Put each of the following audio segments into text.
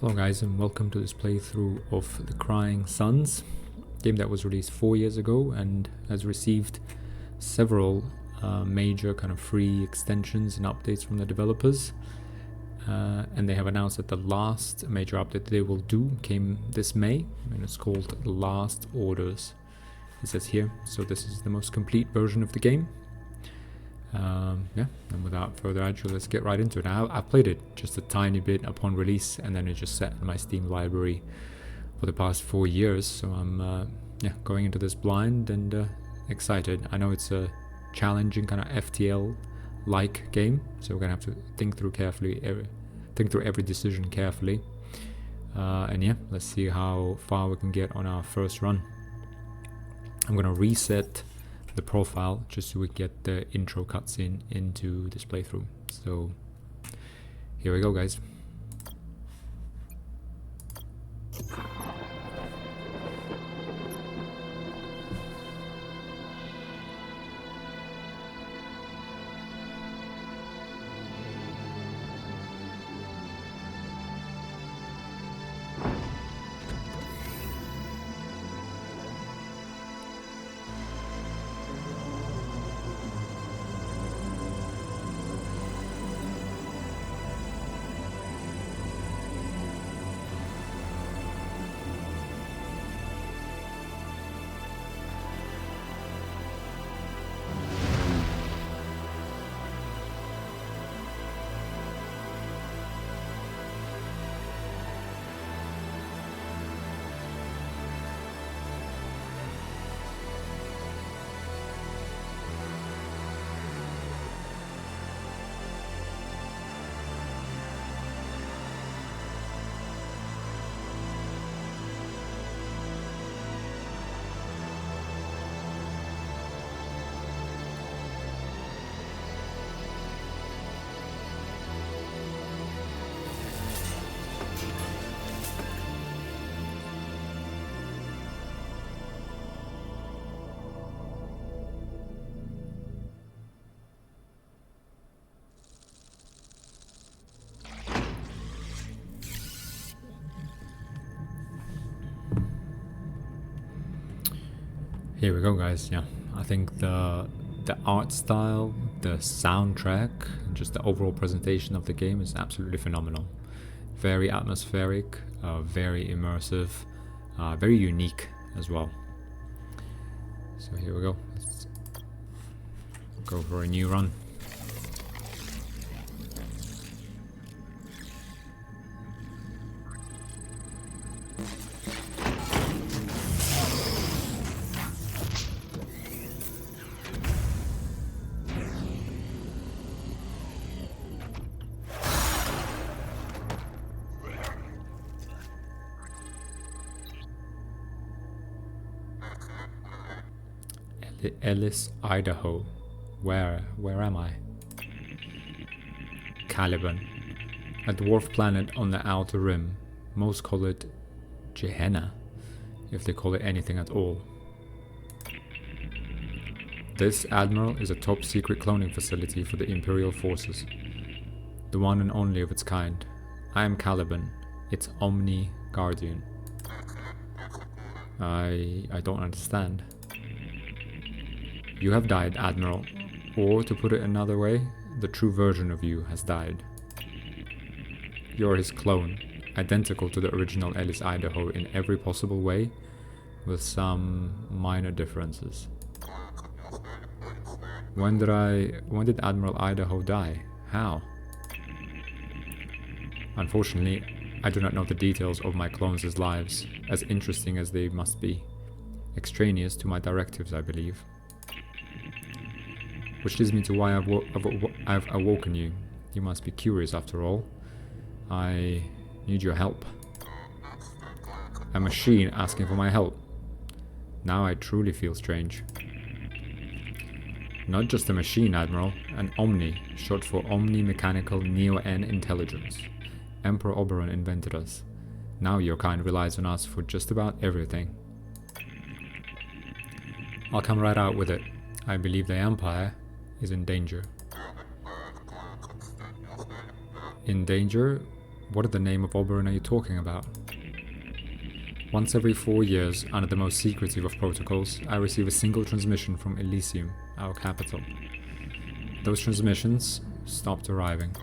Hello guys, and welcome to this playthrough of The Crying Suns, a game that was released 4 years ago and has received several major kind of free extensions and updates from the developers. And they have announced that the last major update they will do came this May, and it's called Last Orders, it says here. So this is the most complete version of the game. And without further ado, let's get right into it. Now, I played it just a tiny bit upon release, and then it just sat in my Steam library for the past 4 years. So I'm going into this blind and excited. I know it's a challenging kind of FTL-like game, so we're gonna have to think through every decision carefully. Let's see how far we can get on our first run. I'm gonna reset the profile just so we get the intro cutscene into this playthrough. So here we go, guys. Here we go, guys. Yeah, I think the art style, the soundtrack, and just the overall presentation of the game is absolutely phenomenal. Very atmospheric, very immersive, very unique as well. So here we go. Let's go for a new run. Ellis, Idaho. Where am I? Caliban, a dwarf planet on the outer rim. Most call it Gehenna, if they call it anything at all. This, Admiral, is a top secret cloning facility for the Imperial forces. The one and only of its kind. I am Caliban, its Omni Guardian. I don't understand. You have died, Admiral, or to put it another way, the true version of you has died. You're his clone, identical to the original Ellis Idaho in every possible way, with some minor differences. When did Admiral Idaho die? How? Unfortunately, I do not know the details of my clones' lives, as interesting as they must be. Extraneous to my directives, I believe. Which leads me to why I've awoken you. You must be curious after all. I need your help. A machine asking for my help. Now I truly feel strange. Not just a machine, Admiral. An Omni, short for Omni Mechanical Neo-N Intelligence. Emperor Oberon invented us. Now your kind relies on us for just about everything. I'll come right out with it. I believe the Empire is in danger. In danger? What in the name of Oberon are you talking about? Once every 4 years, under the most secretive of protocols, I receive a single transmission from Elysium, our capital. Those transmissions stopped arriving.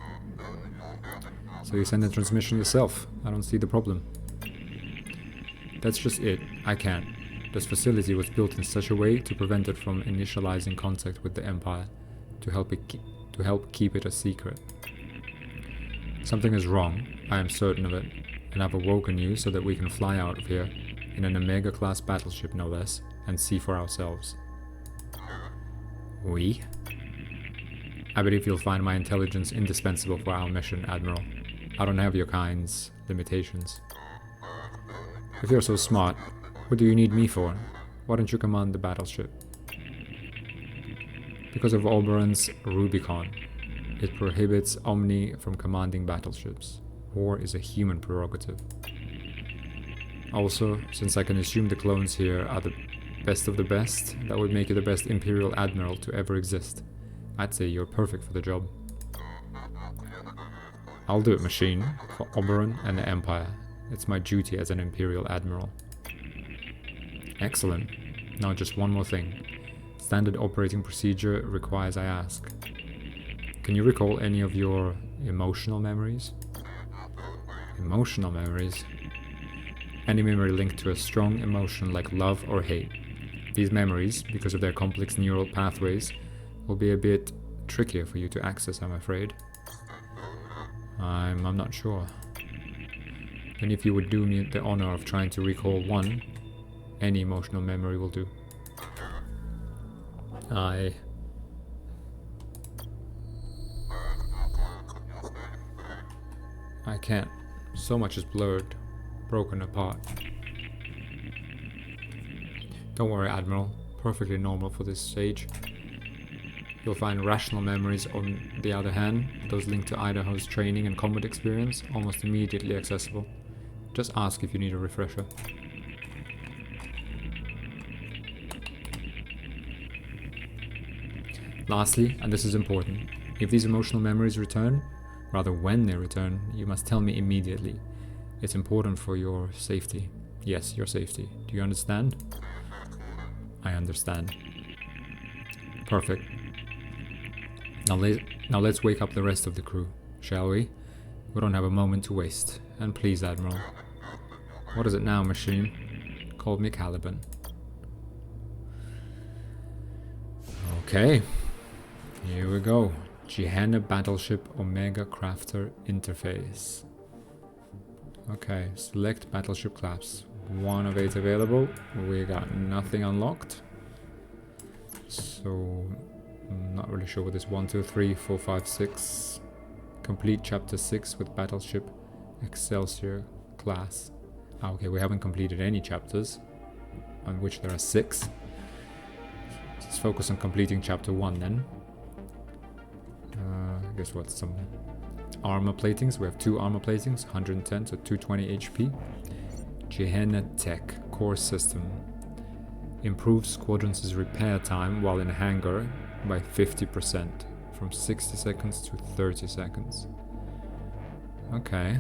So you send a transmission yourself. I don't see the problem. That's just it. I can't. This facility was built in such a way to prevent it from initializing contact with the Empire, to help keep it a secret. Something is wrong, I am certain of it, and I've awoken you so that we can fly out of here, in an Omega-class battleship no less, and see for ourselves. We? I believe you'll find my intelligence indispensable for our mission, Admiral. I don't have your kind's limitations. If you're so smart, what do you need me for? Why don't you command the battleship? Because of Oberon's Rubicon. It prohibits Omni from commanding battleships. War is a human prerogative. Also, since I can assume the clones here are the best of the best, that would make you the best Imperial Admiral to ever exist. I'd say you're perfect for the job. I'll do it, machine, for Oberon and the Empire. It's my duty as an Imperial Admiral. Excellent. Now just one more thing. Standard operating procedure requires I ask. Can you recall any of your emotional memories? Emotional memories? Any memory linked to a strong emotion like love or hate. These memories, because of their complex neural pathways, will be a bit trickier for you to access, I'm afraid. I'm not sure. And if you would do me the honor of trying to recall one, any emotional memory will do. I can't. So much is blurred, broken apart. Don't worry, Admiral. Perfectly normal for this stage. You'll find rational memories, on the other hand, those linked to Idaho's training and combat experience, almost immediately accessible. Just ask if you need a refresher. Lastly, and this is important, if these emotional memories return, rather when they return, you must tell me immediately. It's important for your safety. Yes, your safety. Do you understand? I understand. Perfect. Now let's wake up the rest of the crew, shall we? We don't have a moment to waste. And please, Admiral. What is it now, machine? Call me Caliban. Okay. Here we go. Gehenna Battleship Omega Crafter Interface. Okay, select battleship class. 1 of 8 available. We got nothing unlocked. So, I'm not really sure what this 1, 2, 3, 4, 5, 6. Complete chapter 6 with battleship Excelsior class. Okay, we haven't completed any chapters, on which there are 6. Let's focus on completing chapter 1 then. I guess what, some armor platings. We have 2 armor platings, 110 to 220 HP. Gehenna Tech core system. Improves squadrons' repair time while in hangar by 50%, from 60 seconds to 30 seconds. Okay.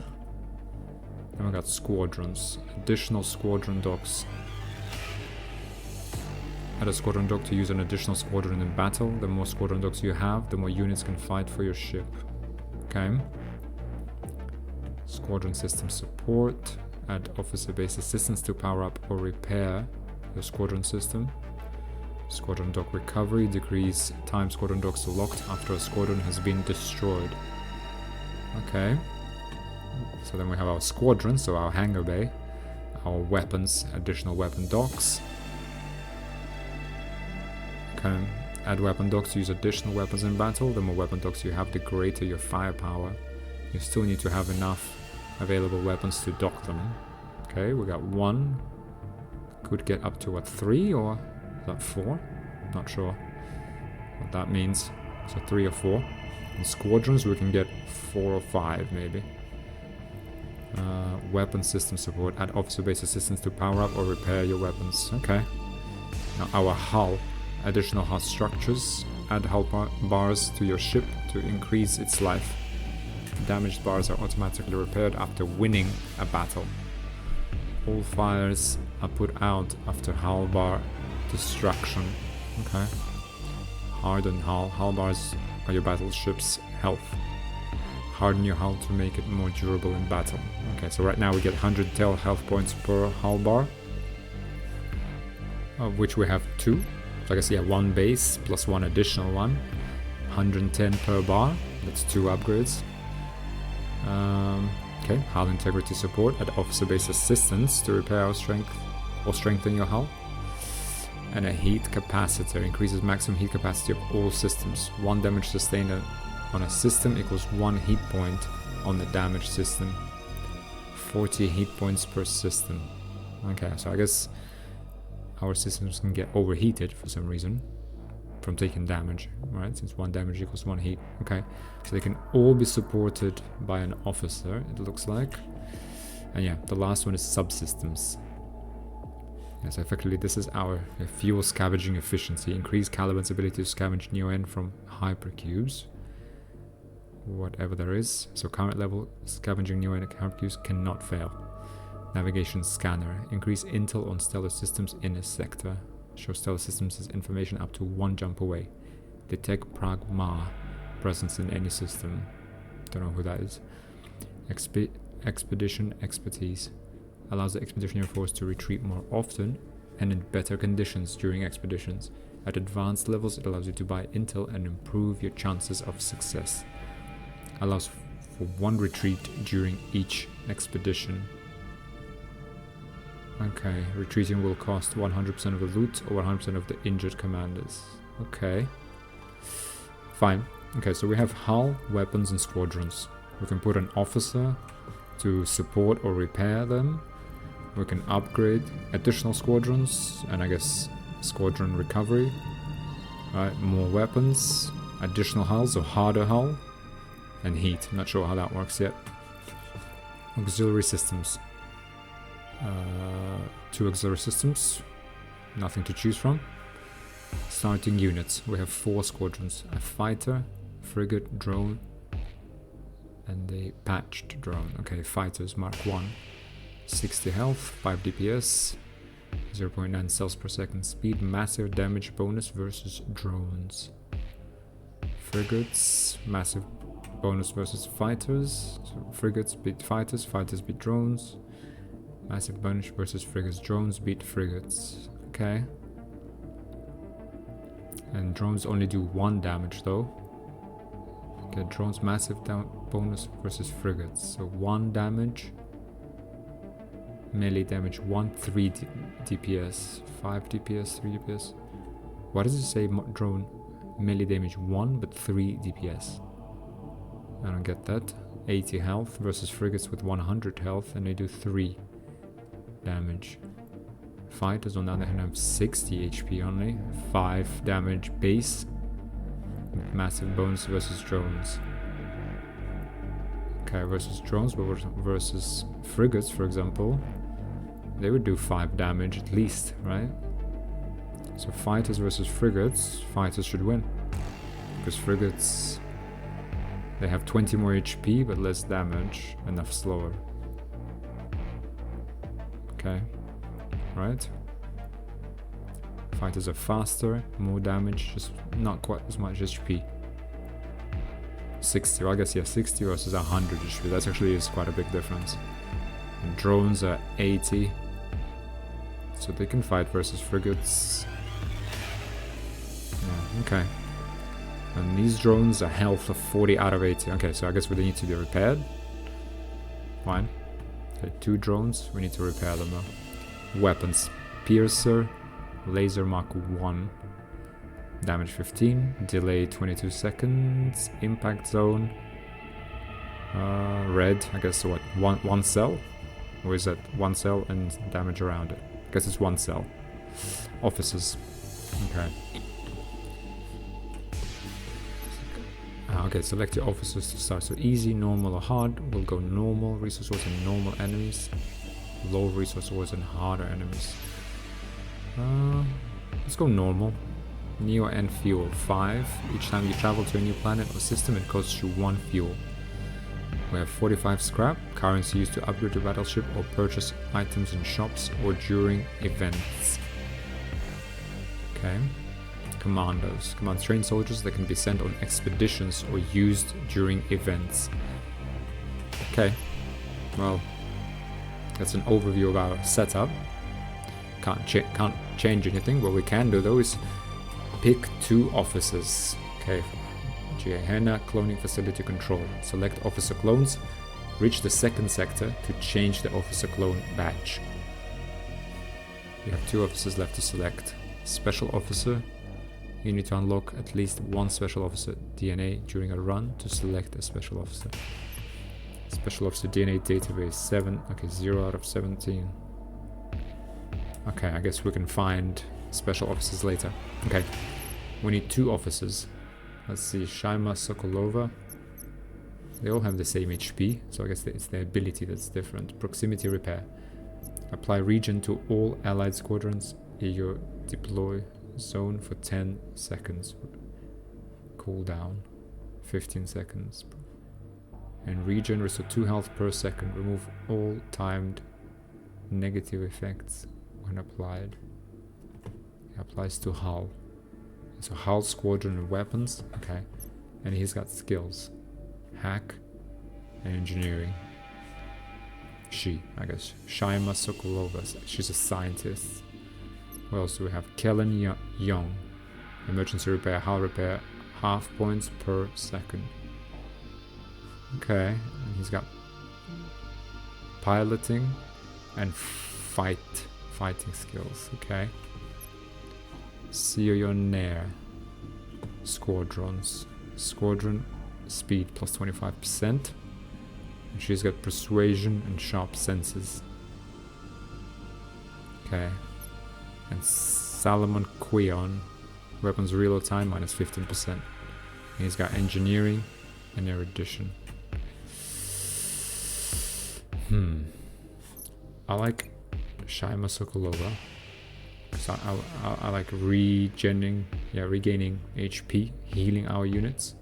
Then we got squadrons. Additional squadron docks. Add a squadron dock to use an additional squadron in battle. The more squadron docks you have, the more units can fight for your ship. Okay. Squadron system support. Add officer-based assistance to power up or repair your squadron system. Squadron dock recovery. Decrease time squadron docks are locked after a squadron has been destroyed. Okay. So then we have our squadron, so our hangar bay. Our weapons, additional weapon docks. Okay. Add weapon docks to use additional weapons in battle. The more weapon docks you have, the greater your firepower. You still need to have enough available weapons to dock them. Okay, we got 1. Could get up to what, 3 or is that 4? Not sure what that means. So 3 or 4. In squadrons we can get 4 or 5 maybe. Weapon system support. Add officer-based assistance to power up or repair your weapons. Okay. Now our hull. Additional hull structures. Add hull bars to your ship to increase its life. Damaged bars are automatically repaired after winning a battle. All fires are put out after hull bar destruction. Okay. Harden hull. Hull bars are your battleship's health. Harden your hull to make it more durable in battle. Okay, so right now we get 100 health points per hull bar, of which we have 2. So I guess, yeah, 1 base plus 1 additional one. 110 per bar. That's 2 upgrades. Okay, hull integrity support at officer-based assistance to repair or strengthen your hull. And a heat capacitor increases maximum heat capacity of all systems. 1 damage sustained on a system equals 1 heat point on the damaged system. 40 heat points per system. Okay, so I guess our systems can get overheated for some reason from taking damage, right? Since 1 damage equals 1 heat. Okay, so they can all be supported by an officer, it looks like. And yeah, the last one is subsystems. Yeah, so effectively this is our fuel scavenging efficiency. Increase Caliban's ability to scavenge Neo-N from hypercubes. Whatever there is. So current level scavenging Neo-N hypercubes cannot fail. Navigation scanner. Increase intel on stellar systems in a sector. Show stellar systems as information up to 1 jump away. Detect Pragma presence in any system. Don't know who that is. Expedition expertise. Allows the expeditionary force to retreat more often and in better conditions during expeditions. At advanced levels, it allows you to buy intel and improve your chances of success. Allows for 1 retreat during each expedition. Okay, retreating will cost 100% of the loot or 100% of the injured commanders. Okay. Fine. Okay, so we have hull, weapons and squadrons. We can put an officer to support or repair them. We can upgrade additional squadrons and I guess squadron recovery. Right, more weapons, additional hulls, so harder hull, and heat. I'm not sure how that works yet. Auxiliary systems. 2 auxiliary systems, nothing to choose from. Starting units, we have 4 squadrons, a fighter, frigate, drone, and a patched drone. Okay, fighters, Mark 1, 60 health, 5 DPS, 0.9 cells per second speed, massive damage bonus versus drones. Frigates, massive bonus versus fighters, so frigates beat fighters, fighters beat drones. Massive bonus versus frigates. Drones beat frigates. Okay. And drones only do 1 damage though. Okay, drones massive bonus versus frigates. So 1 damage. Melee damage 1, 3 DPS. 5 DPS, 3 DPS. Why does it say drone melee damage 1 but 3 DPS? I don't get that. 80 health versus frigates with 100 health and they do 3 damage. Fighters on the other hand have 60 HP only, 5 damage base, massive bonus versus drones. Okay, versus drones, but versus frigates, for example, they would do 5 damage at least, right? So fighters versus frigates, fighters should win, because frigates, they have 20 more HP but less damage, enough slower. Okay, right. Fighters are faster, more damage, just not quite as much HP. 60, well, I guess, yeah, 60 versus 100 HP, that actually is quite a big difference. And drones are 80, so they can fight versus frigates. Yeah, okay. And these drones are health of 40 out of 80. Okay, so I guess they need to be repaired. Fine. Okay, 2 drones, we need to repair them though. Weapons. Piercer, Laser Mark 1. Damage 15, delay 22 seconds, impact zone. Red, I guess what, one cell? Or is that 1 cell and damage around it? I guess it's 1 cell. Officers. Okay. Okay, select your officers to start. So easy, normal or hard. We'll go normal, resource wars and normal enemies. Low resource wars and harder enemies. Let's go normal. Neo-N fuel 5. Each time you travel to a new planet or system, it costs you 1 fuel. We have 45 scrap, currency used to upgrade your battleship or purchase items in shops or during events. Okay. Commandos. Command trained soldiers that can be sent on expeditions or used during events. Okay. Well, that's an overview of our setup. Can't change anything. What we can do though is pick 2 officers. Okay. Gehenna cloning facility control. Select officer clones. Reach the 2nd sector to change the officer clone badge. We have 2 officers left to select. Special officer. You need to unlock at least 1 special officer DNA during a run to select a special officer. Special officer DNA database 7. Okay, 0 out of 17. Okay, I guess we can find special officers later. Okay, we need 2 officers. Let's see, Shaima Sokolova. They all have the same HP, so I guess it's their ability that's different. Proximity repair. Apply regen to all allied squadrons in your deploy zone for 10 seconds. Cooldown 15 seconds. And regen, restore 2 health per second. Remove all timed negative effects when applied. It applies to hull. So hull, squadron and weapons. Okay. And he's got skills. Hack and engineering. She, I guess. Shaima Sokolova. She's a scientist. What else do we have? Kellen Young. Emergency repair, hull repair, half points per second. Okay. And he's got piloting and fighting skills. Okay. Nair. Squadrons. Squadron speed plus 25%. And she's got persuasion and sharp senses. Okay. And Salomon Quion. Weapons reload time minus 15%. And he's got engineering and erudition. I like Shaima Sokolova. So I like regaining HP, healing our units.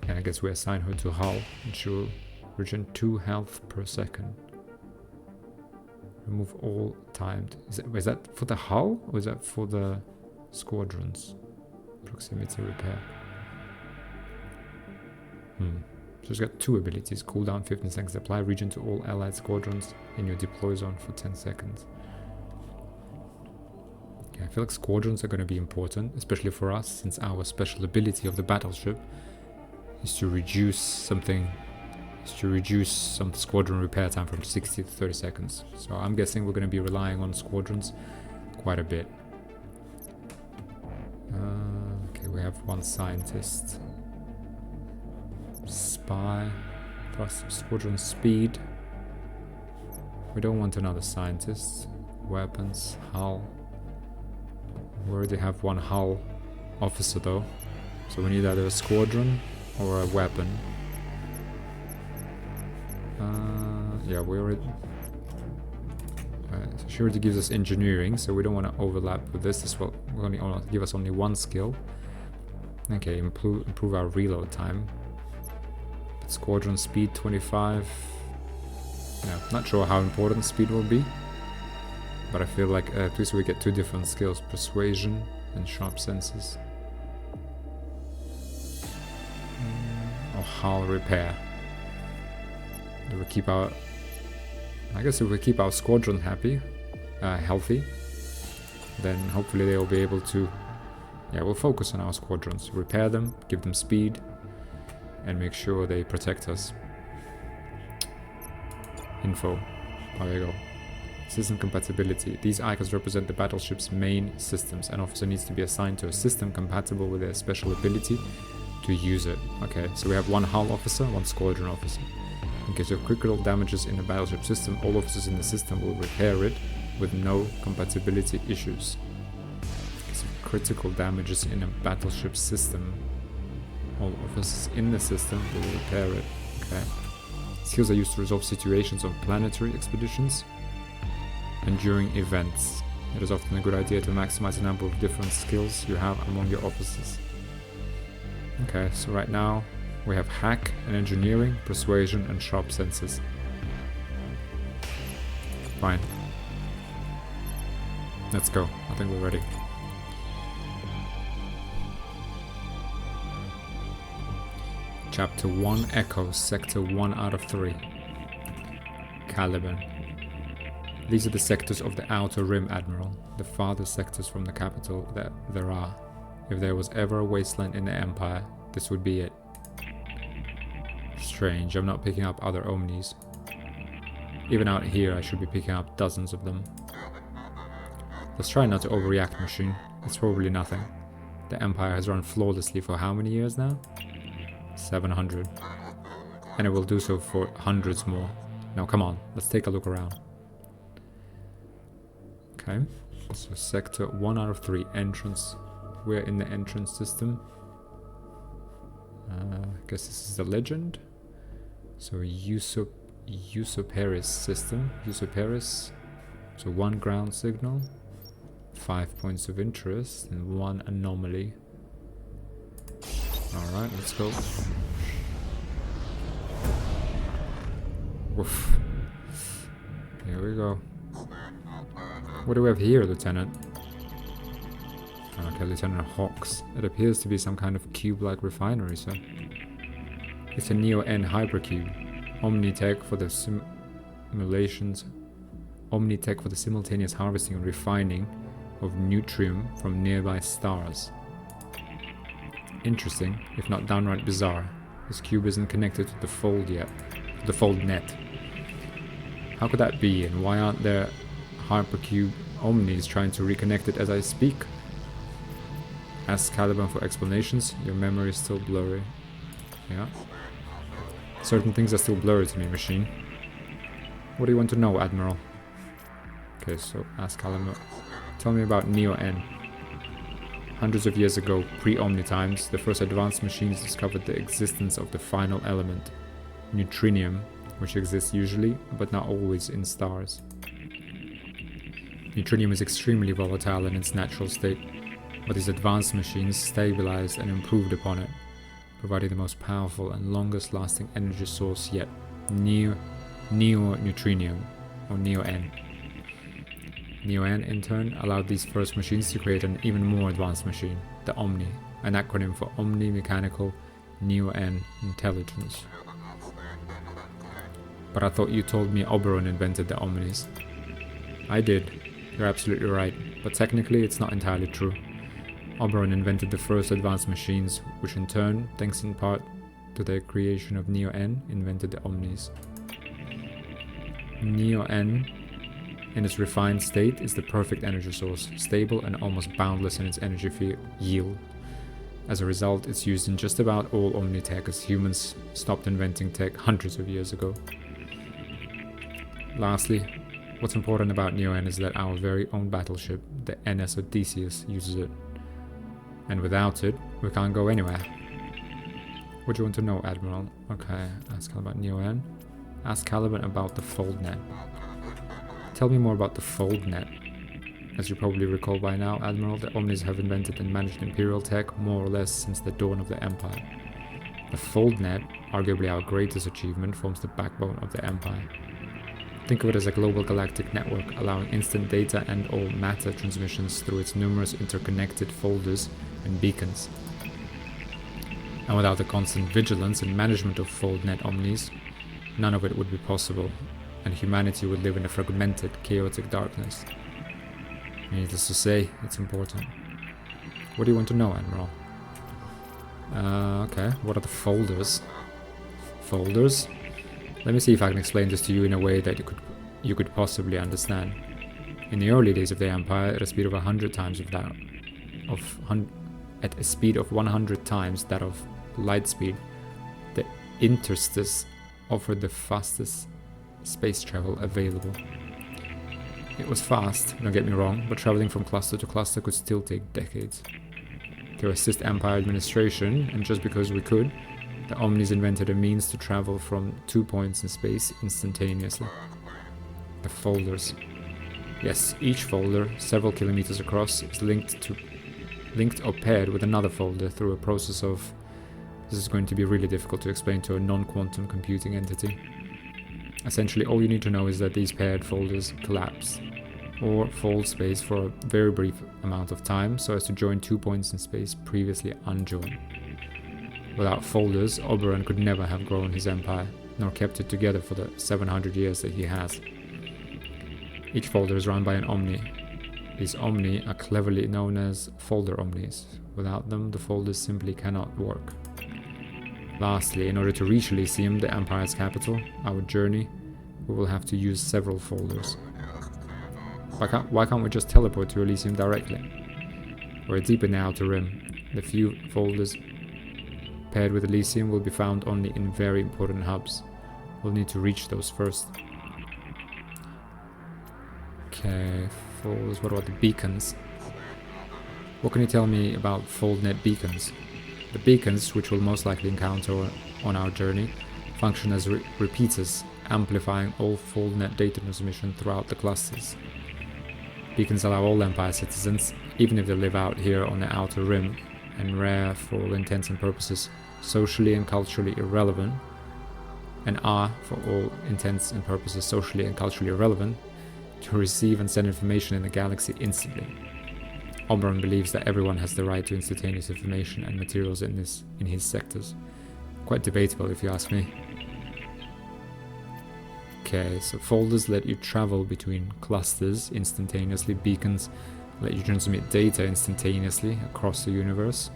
And I guess we assign her to hull, and she will regen 2 health per second. Remove all timed. Is that for the hull or is that for the squadrons? Proximity repair. So she's got 2 abilities. Cooldown 15 seconds. Apply regen to all allied squadrons in your deploy zone for 10 seconds. I feel like squadrons are going to be important, especially for us, since our special ability of the battleship is to reduce some squadron repair time from 60 to 30 seconds. So I'm guessing we're going to be relying on squadrons quite a bit. Okay, we have 1 scientist. Spy plus squadron speed. We don't want another scientist. Weapons, hull. We already have 1 hull officer though, so we need either a squadron or a weapon. Yeah, we already. So she already gives us engineering, so we don't want to overlap with this. This will only give us only 1 skill. Okay, improve our reload time. But squadron speed 25. Yeah, not sure how important speed will be. But I feel like at least we get 2 different skills, persuasion and sharp senses. Or hull repair. Do we keep our... I guess if we keep our squadron healthy, then hopefully they will be able to... Yeah, we'll focus on our squadrons, repair them, give them speed, and make sure they protect us. Info. Oh, there you go. System compatibility. These icons represent the battleship's main systems. An officer needs to be assigned to a system compatible with their special ability to use it. Okay, so we have 1 hull officer, 1 squadron officer. In case of critical damages in the battleship system, all officers in the system will repair it with no compatibility issues. So critical damages in a battleship system, all officers in the system will repair it. Okay. Skills are used to resolve situations on planetary expeditions and during events. It is often a good idea to maximize the number of different skills you have among your officers. Okay, so right now We have hack and engineering, persuasion and sharp senses. Fine. Let's go. I think we're ready. Chapter 1 Echo, Sector 1 out of 3. Caliban. These are the sectors of the Outer Rim, Admiral. The farthest sectors from the capital that there are. If there was ever a wasteland in the Empire, this would be it. Strange, I'm not picking up other Omnis. Even out here, I should be picking up dozens of them. Let's try not to overreact, machine. It's probably nothing. The Empire has run flawlessly for how many years now? 700. And it will do so for hundreds more. Now come on, let's take a look around. Okay, so sector 1 out of 3, entrance. We're in the entrance system. I guess this is the legend. So Usurparis system. Usurparis. So 1 ground signal, 5 points of interest, and 1 anomaly. Alright, let's go. Woof. Here we go. What do we have here, Lieutenant? Okay, Lieutenant Hawks. It appears to be some kind of cube-like refinery, so... It's a Neo-N hypercube. Omnitech for the simulations... Omnitech for the simultaneous harvesting and refining of neutrium from nearby stars. Interesting, if not downright bizarre. This cube isn't connected to the fold yet. The fold net. How could that be, and why aren't there hypercube omnis trying to reconnect it as I speak? Ask Caliban for explanations. Your memory is still blurry. Yeah. Certain things are still blurry to me, machine. What do you want to know, Admiral? Okay, so ask Caliban. Tell me about Neo-N. Hundreds of years ago, pre-Omni times, the first advanced machines discovered the existence of the final element, neutrinium, which exists usually, but not always, in stars. Neutrinium is extremely volatile in its natural state, but these advanced machines stabilized and improved upon it, providing the most powerful and longest lasting energy source yet, neo-neutrinium, or Neo-N. Neo-N, in turn, allowed these first machines to create an even more advanced machine, the Omni, an acronym for Omni-Mechanical Neo-N Intelligence. But I thought you told me Oberon invented the Omnis. I did, you're absolutely right, but technically it's not entirely true. Oberon invented the first advanced machines, which in turn, thanks in part to their creation of Neo-N, invented the Omnis. Neo-N, in its refined state, is the perfect energy source, stable and almost boundless in its energy yield. As a result, it's used in just about all Omni-Tech, as humans stopped inventing tech hundreds of years ago. Lastly, what's important about Neo-N is that our very own battleship, the NS Odysseus, uses it. And without it, we can't go anywhere. What do you want to know, Admiral? Okay, ask Caliban about Neo-N. Ask Caliban about the fold net. Tell me more about the fold net. As you probably recall by now, Admiral, the Omnis have invented and managed Imperial tech more or less since the dawn of the Empire. The fold net, arguably our greatest achievement, forms the backbone of the Empire. Think of it as a global galactic network, allowing instant data and all matter transmissions through its numerous interconnected folders and beacons. And without the constant vigilance and management of fold net Omnis, none of it would be possible, and humanity would live in a fragmented, chaotic darkness. Needless to say, it's important. What do you want to know, Admiral? Okay, what are the folders? Folders? Let me see if I can explain this to you in a way that you could possibly understand. In the early days of the Empire, at a speed of 100 times of that, at a speed of 100 times that of light speed, the interstice offered the fastest space travel available. It was fast, don't get me wrong, but traveling from cluster to cluster could still take decades. To assist Empire administration, and just because we could, the Omnis invented a means to travel from 2 points in space instantaneously. The folders. Yes, each folder, several kilometers across, is linked or paired with another folder through a process of This is going to be really difficult to explain to a non-quantum computing entity. Essentially, all you need to know is that these paired folders collapse, or fold space for a very brief amount of time so as to join 2 points in space previously unjoined. Without folders, Oberon could never have grown his empire, nor kept it together for the 700 years that he has. Each folder is run by an Omni. These Omni are cleverly known as folder Omnis. Without them, the folders simply cannot work. Lastly, in order to reach Elysium, the Empire's capital, our journey, we will have to use several folders. Why can't we just teleport to Elysium directly? We're deep in the Outer Rim. The few folders paired with Elysium will be found only in very important hubs. We'll need to reach those first. Okay, folders. What about the beacons? What can you tell me about FoldNet beacons? The beacons, which we'll most likely encounter on our journey, function as repeaters, amplifying all FoldNet data transmission throughout the clusters. Beacons allow all Empire citizens, even if they live out here on the Outer Rim, and rare for all intents and purposes, socially and culturally irrelevant, and are, for all intents and purposes, socially and culturally irrelevant, to receive and send information in the galaxy instantly. Oberon believes that everyone has the right to instantaneous information and materials in his sectors. Quite debatable if you ask me. Okay, so folders let you travel between clusters instantaneously. Beacons let you transmit data instantaneously across the universe.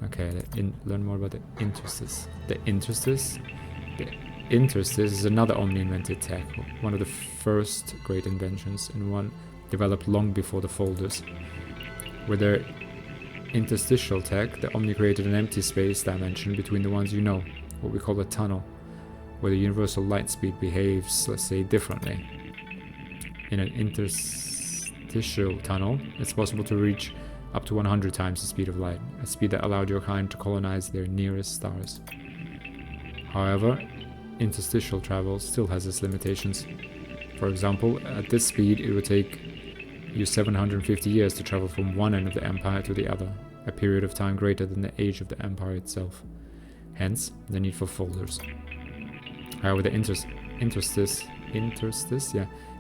Okay, learn more about the interstice. The interstice? The interstice is another Omni-invented tech, one of the first great inventions, and one developed long before the folders. With their interstitial tech, the Omni created an empty space dimension between the ones you know, what we call a tunnel, where the universal light speed behaves, let's say, differently. In an interstitial tunnel, it's possible to reach up to 100 times the speed of light, a speed that allowed your kind to colonize their nearest stars. However, interstitial travel still has its limitations. For example, at this speed it would take you 750 years to travel from one end of the Empire to the other, a period of time greater than the age of the Empire itself. Hence, the need for folders. However, the interstice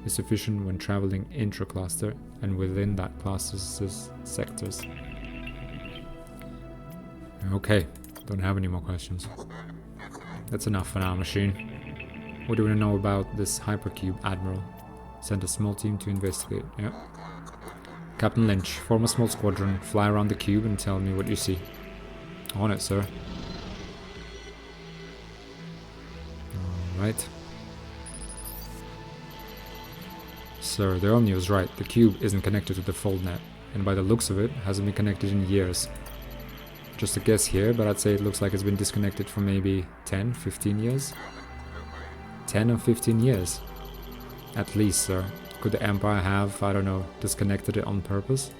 is sufficient when traveling intra-cluster and within that cluster's sectors. Okay, don't have any more questions. That's enough for now, machine. What do you want to know about this hypercube, Admiral? Send a small team to investigate. Yep. Captain Lynch, form a small squadron, fly around the cube and tell me what you see. On it, sir. Alright. Sir, the Omni was right. The cube isn't connected to the FoldNet, and by the looks of it, hasn't been connected in years. Just a guess here, but I'd say it looks like it's been disconnected for maybe 10, 15 years? 10 or 15 years? At least, sir. Could the Empire have, I don't know, disconnected it on purpose?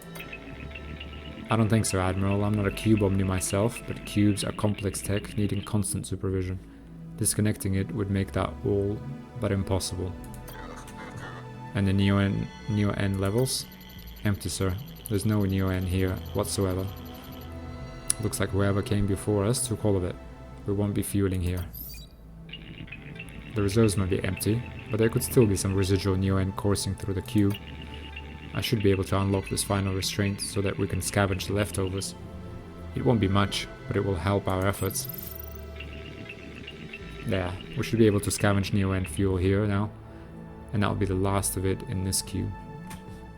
I don't think so, Admiral. I'm not a cube Omni myself, but cubes are complex tech needing constant supervision. Disconnecting it would make that all but impossible. And the Neo-N levels? Empty, sir. There's no Neo-N here whatsoever. Looks like whoever came before us took all of it. We won't be fueling here. The reserves might be empty, but there could still be some residual Neo-N coursing through the queue. I should be able to unlock this final restraint so that we can scavenge the leftovers. It won't be much, but it will help our efforts. There, we should be able to scavenge Neo-N fuel here now, and that'll be the last of it in this queue.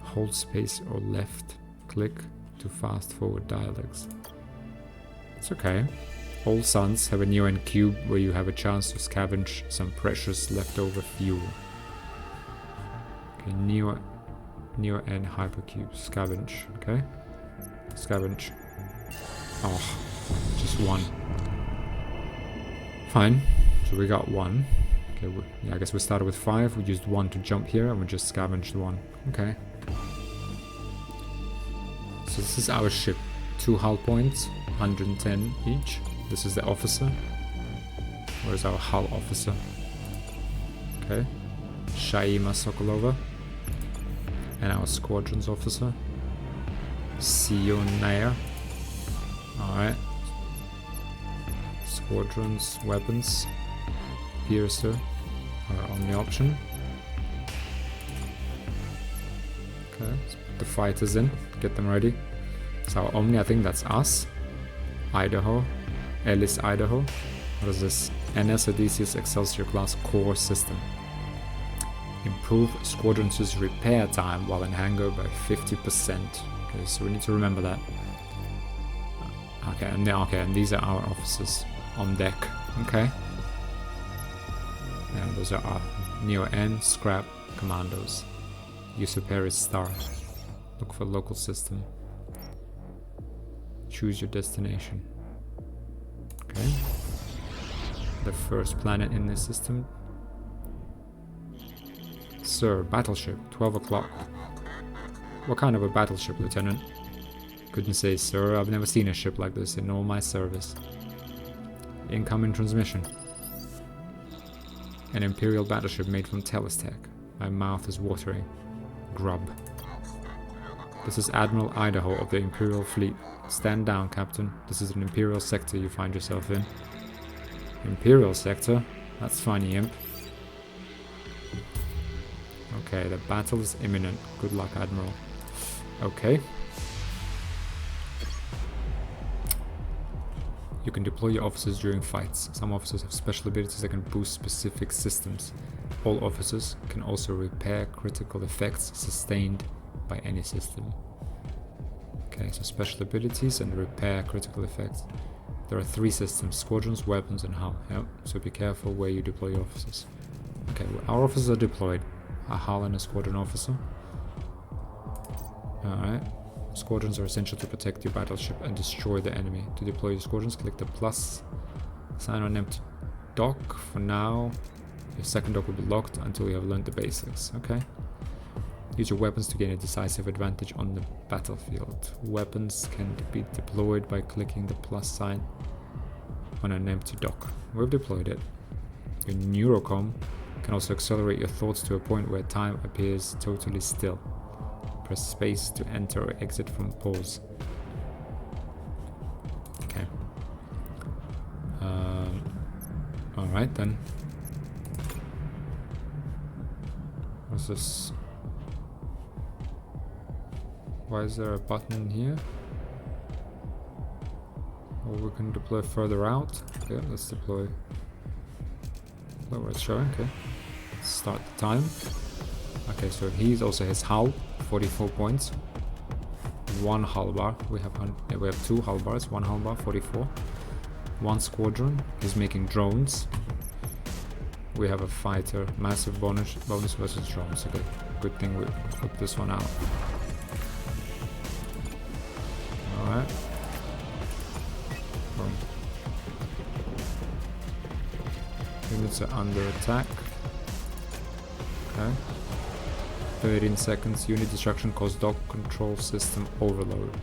Hold space or left click to fast forward dialogues. It's okay. All suns have a Neo-N cube where you have a chance to scavenge some precious leftover fuel. Okay, Neo-N hypercube. Scavenge, okay? Scavenge. Oh, just one. Fine. So we got one. Okay, I guess we started with 5. We used 1 to jump here and we just scavenged 1. Okay. So this is our ship. 2 hull points, 110 each. This is the officer. Where's our hull officer? Okay. Shaima Sokolova. And our squadron's officer. Sion Nair. Alright. Squadrons, weapons, Piercer are on the option. Okay, let's put the fighters in, get them ready. So Omni, I think that's us. Idaho, Ellis, Idaho. What is this? NS Odysseus Excelsior class core system. Improve Squadrons' repair time while in hangar by 50%. Okay, so we need to remember that. Okay, and these are our officers on deck. Okay. And those are our Neo N Scrap Commandos. Use Paris Star. Look for local system. Choose your destination. Okay. The first planet in this system. Sir, battleship, 12 o'clock. What kind of a battleship, Lieutenant? Couldn't say, sir. I've never seen a ship like this in all my service. Incoming transmission. An Imperial battleship made from Telestech. My mouth is watering. Grub. This is Admiral Idaho of the Imperial Fleet. Stand down, Captain. This is an Imperial sector you find yourself in. Imperial sector? That's funny, imp. Okay, the battle is imminent. Good luck, Admiral. Okay. You can deploy your officers during fights. Some officers have special abilities that can boost specific systems. All officers can also repair critical effects sustained by any system. Okay, so special abilities and repair critical effects. There are 3 systems: squadrons, weapons, and hull. Yep, so be careful where you deploy your officers. Okay, well, our officers are deployed. A hull and a squadron officer. Alright. Squadrons are essential to protect your battleship and destroy the enemy. To deploy your squadrons, click the plus sign on empty dock. For now, your second dock will be locked until you have learned the basics. Okay. Use your weapons to gain a decisive advantage on the battlefield. Weapons can be deployed by clicking the plus sign on an empty dock. We've deployed it. Your Neurocom can also accelerate your thoughts to a point where time appears totally still. Press space to enter or exit from pause. Okay. Alright then. What's this? Why is there a button here? Or we can deploy further out. Okay, let's deploy where it's showing. Okay. Start the time. Okay, so he's also his hull, 44 points. 1 hull bar. We have 2 hull bars, 1 hull bar, 44. 1 squadron. He's making drones. We have a fighter, massive bonus versus drones. Okay, good thing we put this one out. Alright. Boom. Units are under attack. Okay. 13 seconds. Unit destruction caused dock control system overload.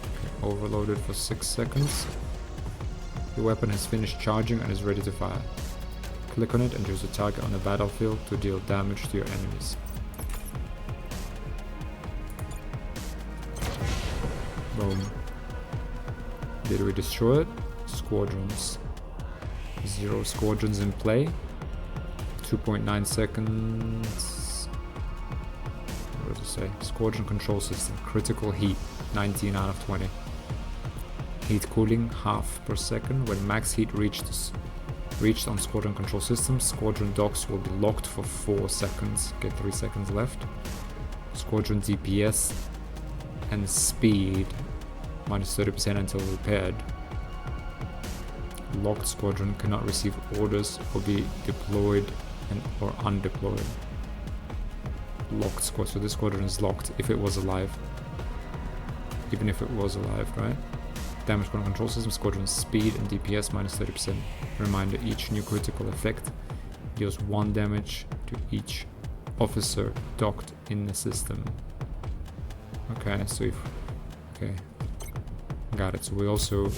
Okay, overloaded for 6 seconds. The weapon has finished charging and is ready to fire. Click on it and choose a target on the battlefield to deal damage to your enemies. Boom. Did we destroy it? Squadrons. 0 squadrons in play. 2.9 seconds. What does it say? Squadron control system. Critical heat. 19 out of 20. Heat cooling half per second. When max heat reached on squadron control systems, squadron docks will be locked for 4 seconds. Get 3 seconds left. Squadron DPS and speed minus 30% until repaired. Locked squadron cannot receive orders or be deployed or undeployed. Locked squad. So this squadron is locked if it was alive. Even if it was alive, right? Damage on control system, squadron speed and DPS minus 30%. Reminder, each new critical effect deals 1 damage to each officer docked in the system. Okay, so if... Okay. Got it. So we also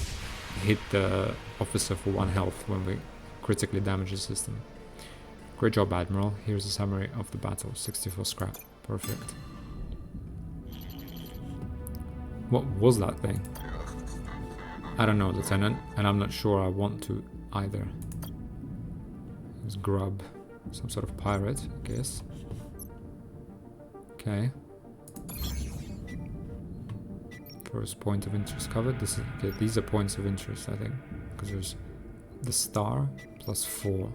hit the officer for 1 health when we critically damage the system. Great job, Admiral. Here's a summary of the battle. 64 scrap. Perfect. What was that thing? I don't know, Lieutenant, and I'm not sure I want to either. Let's grub some sort of pirate, I guess. Okay. First point of interest covered. This is, okay, these are points of interest, I think, because there's the star plus 4.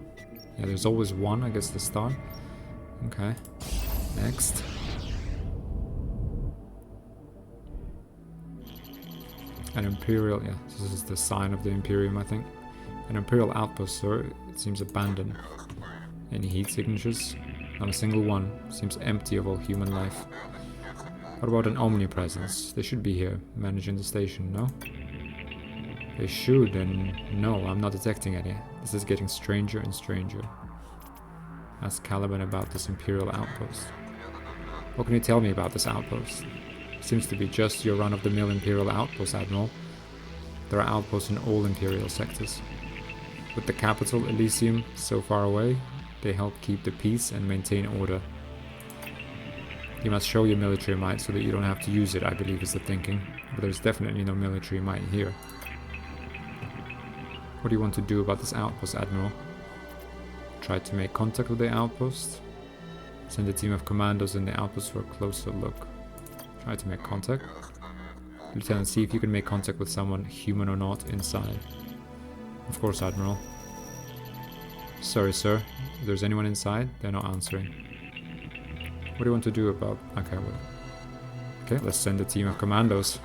Yeah, there's always 1, I guess, the star. Okay. Next. An Imperial, yeah, this is the sign of the Imperium, I think. An Imperial outpost, sir. It seems abandoned. Any heat signatures? Not a single one. Seems empty of all human life. What about an omnipresence? They should be here, managing the station, no? They should, and no, I'm not detecting any. This is getting stranger and stranger. Ask Caliban about this Imperial outpost. What can you tell me about this outpost? Seems to be just your run-of-the-mill Imperial outpost, Admiral. There are outposts in all Imperial sectors. With the capital, Elysium, so far away, they help keep the peace and maintain order. You must show your military might so that you don't have to use it, I believe is the thinking. But there's definitely no military might here. What do you want to do about this outpost, Admiral? Try to make contact with the outpost. Send a team of commandos in the outpost for a closer look. Try to make contact. Lieutenant, see if you can make contact with someone, human or not, inside. Of course, Admiral. Sorry, sir. If there's anyone inside, they're not answering. What do you want to do about... Okay, well... Okay, let's send a team of commandos.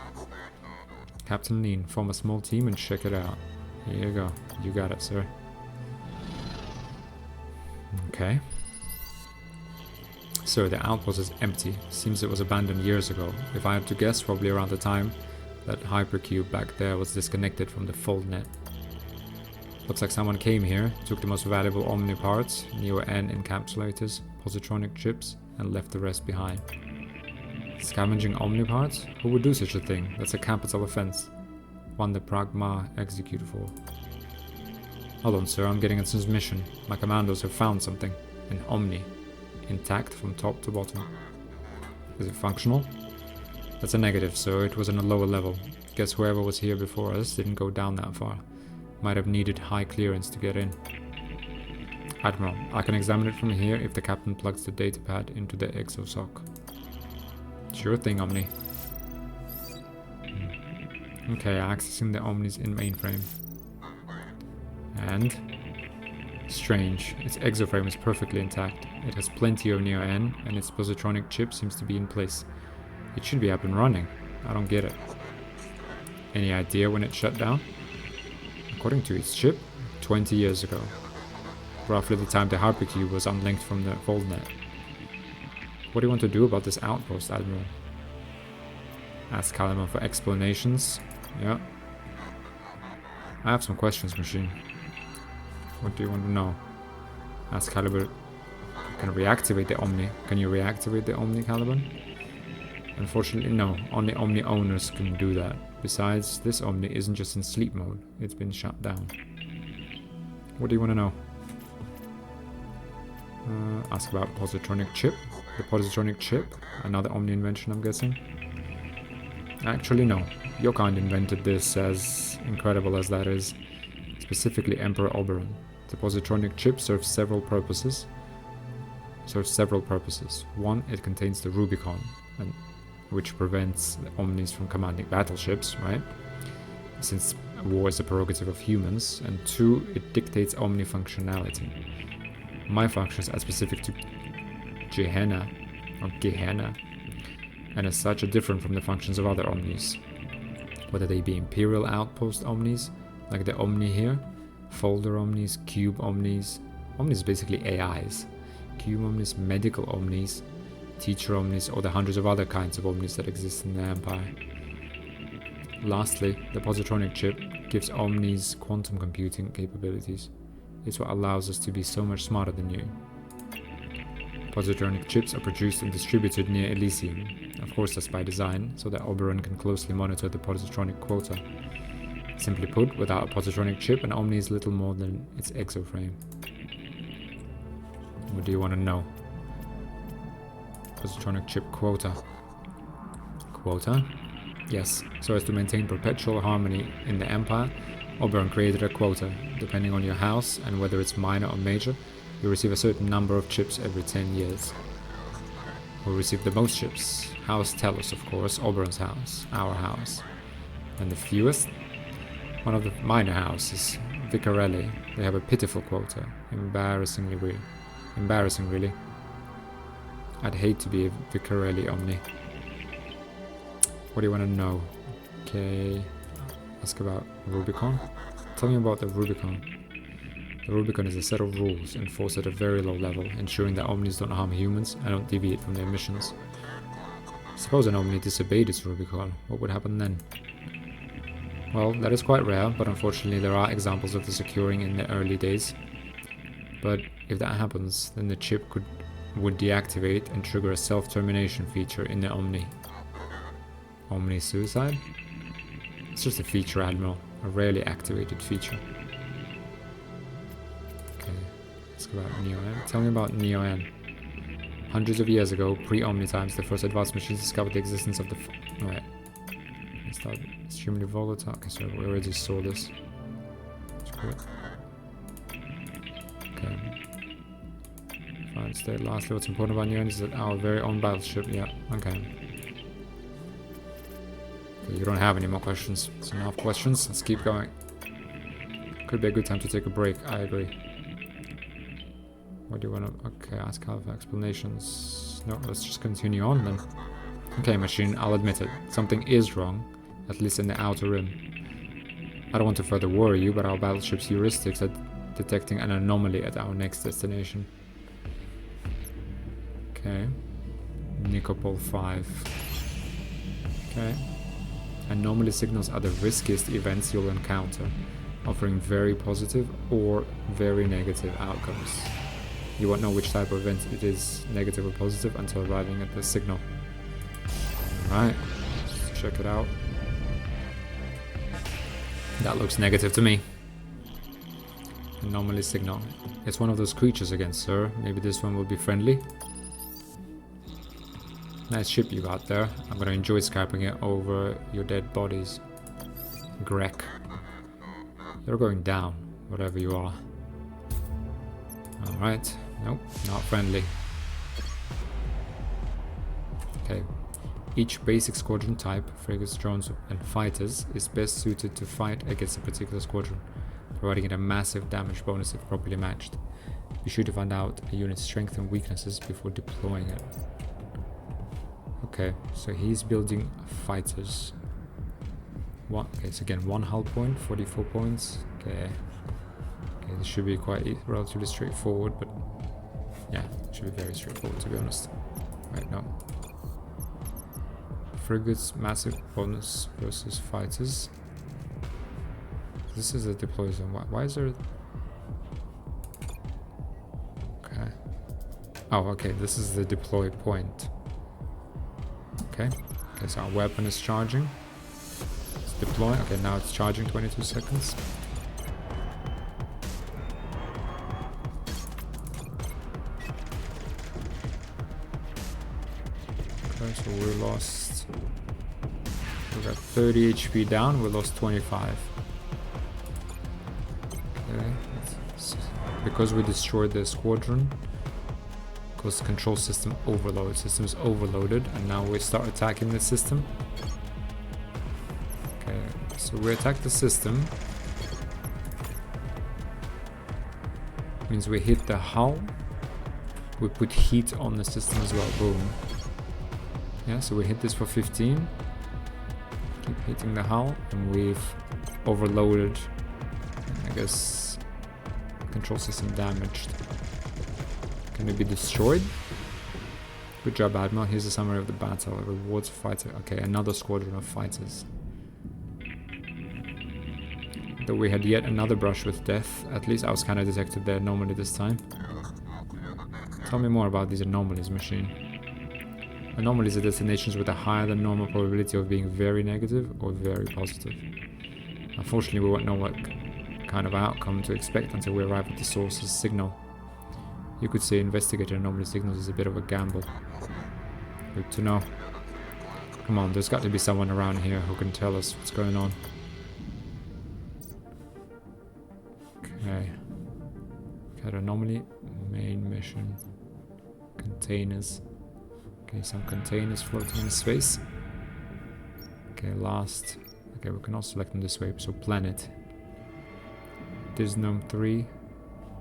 Captain Lean, form a small team and check it out. Here you go. You got it, sir. Okay. Sir, the outpost is empty. Seems it was abandoned years ago. If I had to guess, probably around the time that hypercube back there was disconnected from the fold net. Looks like someone came here, took the most valuable Omni parts, Neo-N encapsulators, positronic chips, and left the rest behind. Scavenging Omni parts? Who would do such a thing? That's a capital offense. One the Pragma executed for. Hold on, sir, I'm getting a transmission. My commandos have found something. An Omni. Intact from top to bottom. Is it functional? That's a negative, so it was on a lower level. Guess whoever was here before us didn't go down that far. Might have needed high clearance to get in. Admiral, I can examine it from here if the captain plugs the datapad into the exosoc. Sure thing, Omni. Okay, accessing the Omnis in mainframe. And... strange, its exoframe is perfectly intact. It has plenty of Neo-N, and its positronic chip seems to be in place. It should be up and running. I don't get it. Any idea when it shut down? According to its chip, 20 years ago. Roughly the time the hypercube was unlinked from the foldnet. What do you want to do about this outpost, Admiral? Ask Caliban for explanations. Yeah. I have some questions, Machine. What do you want to know? Ask Caliban. Can reactivate the Omni. Can you reactivate the Omni, Caliban? Unfortunately, no. Only Omni owners can do that. Besides, this Omni isn't just in sleep mode. It's been shut down. What do you want to know? Ask about positronic chip. The positronic chip. Another Omni invention, I'm guessing. Actually, no. Your kind invented this, as incredible as that is. Specifically Emperor Oberon. The positronic chip serves several purposes. One, it contains the Rubicon, which prevents the Omnis from commanding battleships, right? Since war is a prerogative of humans. And two, it dictates Omni functionality. My functions are specific to Gehenna, and as such are different from the functions of other Omnis. Whether they be Imperial outpost Omnis, like the Omni here, folder Omnis, cube Omnis. Omnis is basically AIs. Cube Omnis, medical Omnis, teacher Omnis, or the hundreds of other kinds of Omnis that exist in the Empire. Lastly, the positronic chip gives Omnis quantum computing capabilities. It's what allows us to be so much smarter than you. Positronic chips are produced and distributed near Elysium. Of course, that's by design, so that Oberon can closely monitor the positronic quota. Simply put, without a positronic chip, an Omni is little more than its exoframe. What do you want to know? Positronic chip quota. Quota? Yes, so as to maintain perpetual harmony in the Empire, Oberon created a quota. Depending on your house and whether it's minor or major, you receive a certain number of chips every 10 years. Who received the most chips? House Tellus, of course, Oberon's house, our house. And the fewest? One of the minor houses, Vicarelli. They have a pitiful quota. Embarrassing, really. I'd hate to be a Vicarelli Omni. What do you want to know? Okay, ask about Rubicon. Tell me about the Rubicon. The Rubicon is a set of rules enforced at a very low level, ensuring that Omnis don't harm humans and don't deviate from their missions. Suppose an Omni disobeyed its Rubicon, what would happen then? Well, that is quite rare, but unfortunately there are examples of this occurring in the early days. But if that happens, then the chip would deactivate and trigger a self-termination feature in the Omni. Omni suicide? It's just a feature, Admiral, a rarely activated feature. Okay, let's go about Neo-N. Tell me about Neo-N. Hundreds of years ago, pre-Omni times, the first advanced machines discovered the existence of the... Alright. Let's start extremely volatile. Okay, so we already saw this. Screw it. Okay. Fine, state. Lastly, what's important about Neo-N is that our very own battleship. Yeah, okay. You don't have any more questions. It's enough questions. Let's keep going. Could be a good time to take a break. I agree. What do you want to... Okay, ask Alpha for explanations. No, let's just continue on then. Okay, machine, I'll admit it. Something is wrong, at least in the outer rim. I don't want to further worry you, but our battleship's heuristics are detecting an anomaly at our next destination. Okay. Nicopol 5. Okay. Anomaly signals are the riskiest events you'll encounter, offering very positive or very negative outcomes. You won't know which type of event it is, negative or positive, until arriving at the signal. Alright, let's check it out. That looks negative to me. Anomaly signal. It's one of those creatures again, sir. Maybe this one will be friendly. Nice ship you got there. I'm gonna enjoy scrapping it over your dead bodies. Grek. You're going down, whatever you are. Alright. Nope, not friendly. Okay. Each basic squadron type, frigates, drones, and fighters, is best suited to fight against a particular squadron, providing it a massive damage bonus if properly matched. Be sure to find out a unit's strengths and weaknesses before deploying it. Okay, so he's building fighters. Okay, so again, 1 hull point, 44 points. Okay, this should be quite relatively straightforward, but yeah, it should be very straightforward to be honest. Right now, frigates, massive bonus versus fighters. This is a deploy zone. Why is there? Okay. Oh, okay. This is the deploy point. Okay, so our weapon is charging. Let's deploy. Okay, now it's charging 22 seconds. Okay, so we lost... We got 30 HP down, we lost 25. Okay, because we destroyed the squadron. Because the control system overload. System is overloaded, and now we start attacking the system. Okay, so we attack the system. Means we hit the hull. We put heat on the system as well. Boom. Yeah, so we hit this for 15. Keep hitting the hull, and we've overloaded. I guess control system damaged. Can it be destroyed? Good job, Admiral. Here's a summary of the battle. Rewards fighter. Okay, another squadron of fighters. Though we had yet another brush with death, at least our scanner detected the anomaly this time. Tell me more about these anomalies, machine. Anomalies are destinations with a higher than normal probability of being very negative or very positive. Unfortunately, we won't know what kind of outcome to expect until we arrive at the source's signal. You could say investigating anomaly signals is a bit of a gamble. Good to know. Come on, there's got to be someone around here who can tell us what's going on. Okay. Cat anomaly, main mission, containers. Okay, some containers floating in space. Okay, last. Okay, we can also select them this way. So planet. Disnome 3.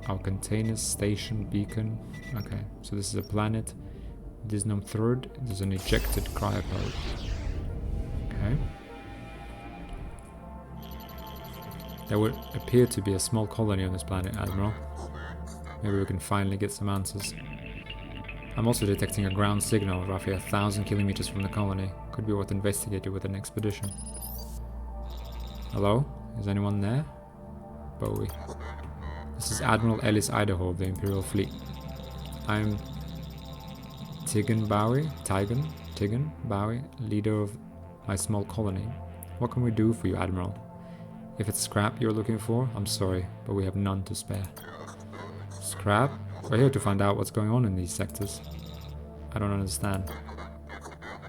Our containers, station, beacon. Okay, so this is a planet. Disnome 3rd. There's an ejected cryopod. Okay. There would appear to be a small colony on this planet, Admiral. Maybe we can finally get some answers. I'm also detecting a ground signal roughly 1,000 kilometers from the colony. Could be worth investigating with an expedition. Hello? Is anyone there? Bowie. This is Admiral Ellis Idaho of the Imperial Fleet. I'm Tigan Bowie, leader of my small colony. What can we do for you, Admiral? If it's scrap you're looking for, I'm sorry, but we have none to spare. Scrap? We're here to find out what's going on in these sectors. I don't understand.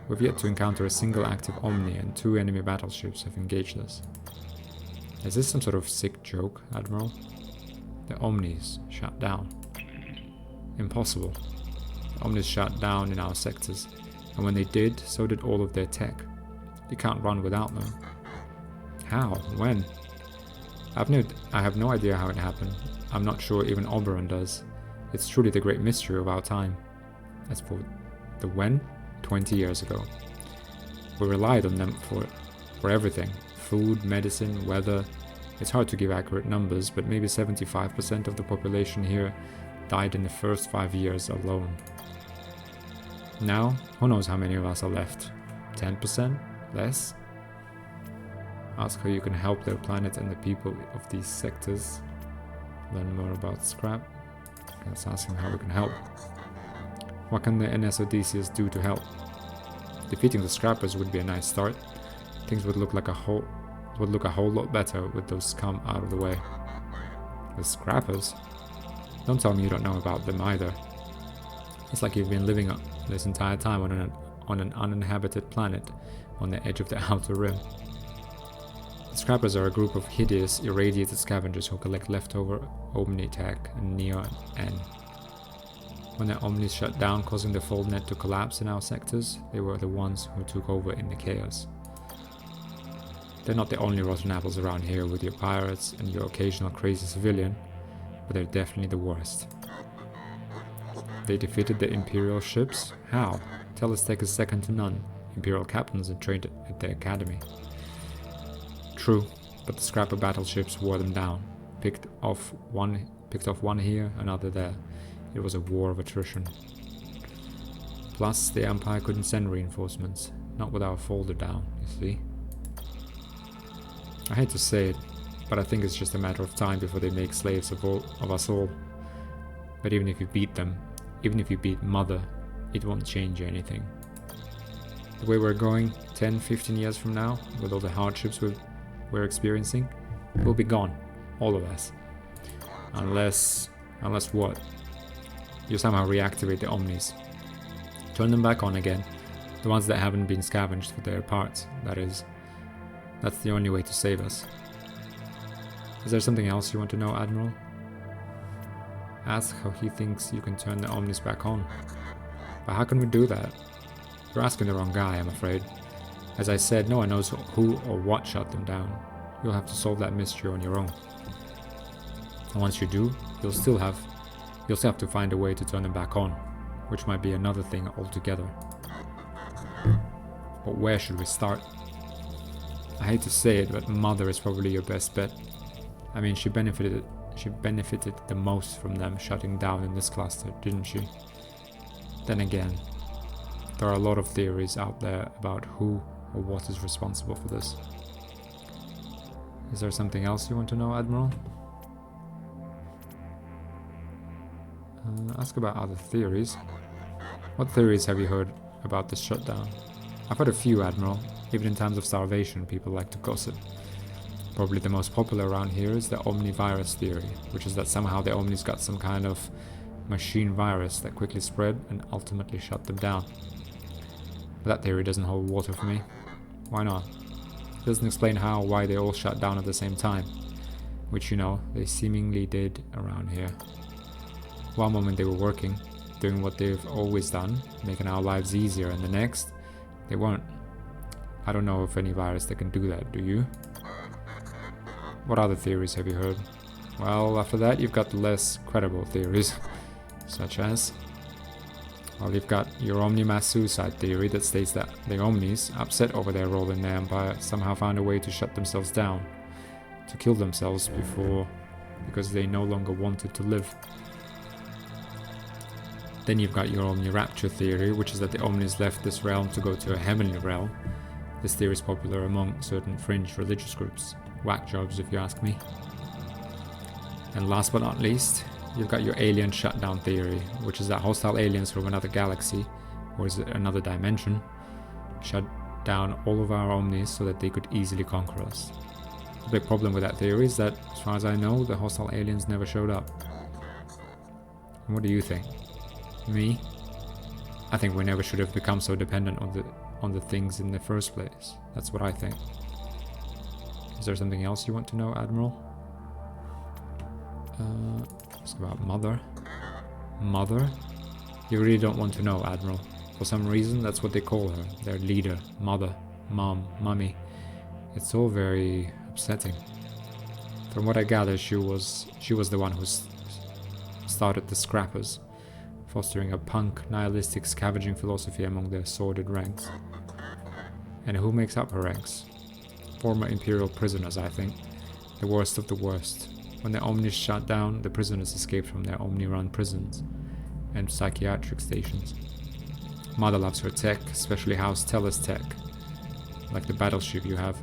We've yet to encounter a single active Omni and 2 enemy battleships have engaged us. Is this some sort of sick joke, Admiral? The Omnis shut down. Impossible. The Omnis shut down in our sectors, and when they did, so did all of their tech. You can't run without them. How? When? I have no idea how it happened. I'm not sure even Oberon does. It's truly the great mystery of our time. As for the when, 20 years ago. We relied on them for everything. Food, medicine, weather. It's hard to give accurate numbers, but maybe 75% of the population here died in the first 5 years alone. Now, who knows how many of us are left? 10%? Less? Ask how you can help their planet and the people of these sectors. Learn more about scrap. Let's ask him how we can help. What can the NS Odysseus do to help? Defeating the scrappers would be a nice start. Things would look a whole lot better with those scum out of the way. The scrappers? Don't tell me you don't know about them either. It's like you've been living this entire time on an uninhabited planet on the edge of the outer rim. The scrappers are a group of hideous, irradiated scavengers who collect leftover Omni tech and Neo N. When the Omnis shut down, causing the fold net to collapse in our sectors, they were the ones who took over in the chaos. They're not the only rotten apples around here with your pirates and your occasional crazy civilian, but they're definitely the worst. They defeated the Imperial ships? How? Telestech is second to none. Imperial captains are trained at the academy. True, but the scrapper battleships wore them down. Picked off one here, another there. It was a war of attrition. Plus, the Empire couldn't send reinforcements. Not with our folder down, you see. I hate to say it, but I think it's just a matter of time before they make slaves of us all. But even if you beat them, even if you beat Mother, it won't change anything. The way we're going, 10, 15 years from now, with all the hardships we're experiencing, we'll be gone. All of us. Unless what? You somehow reactivate the Omnis. Turn them back on again. The ones that haven't been scavenged for their parts, that is. That's the only way to save us. Is there something else you want to know, Admiral? Ask how he thinks you can turn the Omnis back on. But how can we do that? You're asking the wrong guy, I'm afraid. As I said, no one knows who or what shut them down. You'll have to solve that mystery on your own. And once you do, you'll still have to find a way to turn them back on, which might be another thing altogether. But where should we start? I hate to say it, but Mother is probably your best bet. I mean, she benefited the most from them shutting down in this cluster, didn't she? Then again, there are a lot of theories out there about who or what is responsible for this. Is there something else you want to know, Admiral? Ask about other theories. What theories have you heard about this shutdown? I've heard a few, Admiral. Even in times of starvation, people like to gossip. Probably the most popular around here is the omnivirus theory, which is that somehow the Omnis got some kind of machine virus that quickly spread and ultimately shut them down. But that theory doesn't hold water for me. Why not? It doesn't explain how or why they all shut down at the same time, which, you know, they seemingly did around here. One moment they were working, doing what they've always done, making our lives easier, and the next, they weren't. I don't know of any virus that can do that, do you? What other theories have you heard? Well, after that you've got the less credible theories, such as... Well, you've got your Omni mass suicide theory that states that the Omnis, upset over their role in the Empire, somehow found a way to shut themselves down, to kill themselves because they no longer wanted to live. Then you've got your Omni rapture theory, which is that the Omnis left this realm to go to a heavenly realm. This theory is popular among certain fringe religious groups. Whack jobs, if you ask me. And last but not least, you've got your alien shutdown theory, which is that hostile aliens from another galaxy, or is it another dimension, shut down all of our Omnis so that they could easily conquer us. The big problem with that theory is that, as far as I know, the hostile aliens never showed up. And what do you think? Me? I think we never should have become so dependent on the things in the first place. That's what I think. Is there something else you want to know, Admiral? Ask about Mother. Mother? You really don't want to know, Admiral. For some reason, that's what they call her. Their leader, Mother, Mom, Mummy. It's all very upsetting. From what I gather, she was the one who started the Scrappers, fostering a punk, nihilistic scavenging philosophy among their sordid ranks. And who makes up her ranks? Former Imperial prisoners, I think. The worst of the worst. When the Omnis shut down, the prisoners escaped from their Omni-run prisons and psychiatric stations. Mother loves her tech, especially House Tellus tech, like the battleship you have,